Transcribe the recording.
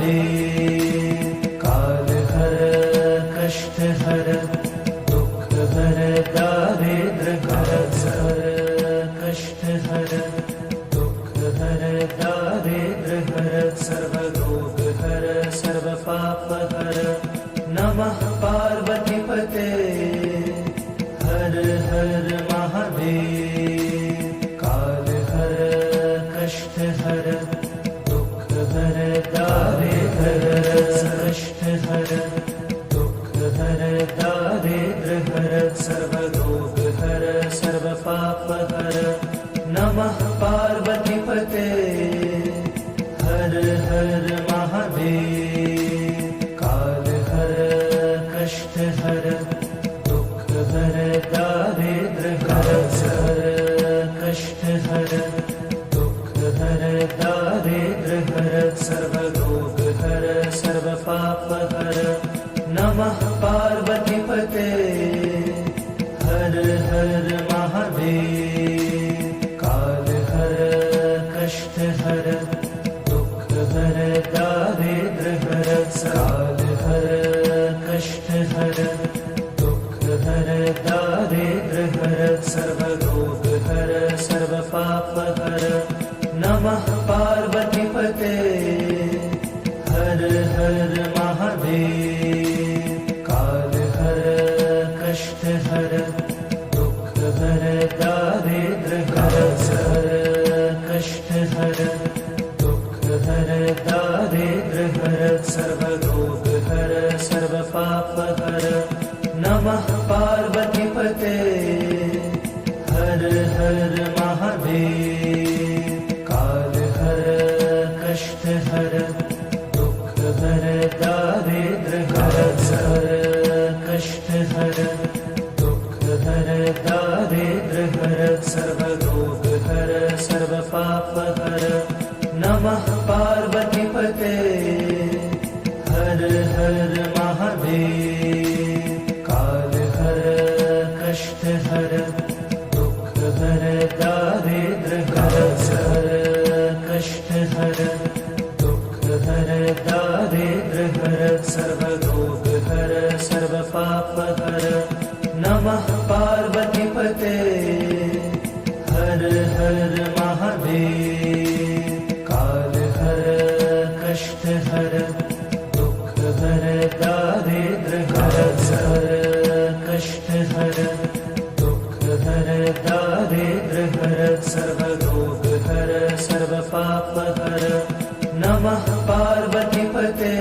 महादेव। काल हर कष्ट हर दुख हर दारिद्र हर कष्ट हर दुख हर दारिद्र हर सर्व रोग हर सर्व पाप हर। नमः पार्वती पते हर हर महादेव। काल हर कष्ट हर दुख हर दारिद्र हर कष्ट हर दुख हर दारिद्र हर सर्व रोग हर सर्व पाप हर। नमः पार्वती पते हर हर महादेव। काल हर कष्ट हर दुख हर दारिद्र हर कष्ट हर दुख हर दारिद्र हर सर्व रोग हर सर्व पाप हर। नमः पार्वती पते हर हर महादेव। काल हर कष्ट हर दुख हर दारिद्र हर काल हर कष्ट हर दुख हर दारिद्र हर सर्व रोग हर सर्व पाप हर। नमः पार्वती पते हर हर महादेव। काल हर कष्ट हर दुख हर दारिद्र हर कष्ट हर दुख हर दारिद्र हर सर्व रोग हर सर्व पाप हर। नमः पार्वती पते हर हर महादेव। काल हर कष्ट हर दुख हर दारिद्र हर कष्ट हर दुख हर दारिद्र हर सर्व रोग हर सर्व पाप हर। नमः पार्वती पते हर हर महादेव। काल हर कष्ट हर दुख हर दारिद्र हर कष्ट हर दुख हर दारिद्र हर सर्व रोग हर सर्व पाप हर। नमः पार्वती पते हर हर महादेव। काल हर कष्ट हर दुख हर दारिद्र हर कष्ट हर दुख हर दारिद्र हर सर्व रोग हर सर्व पाप हर। नमः पार्वती पते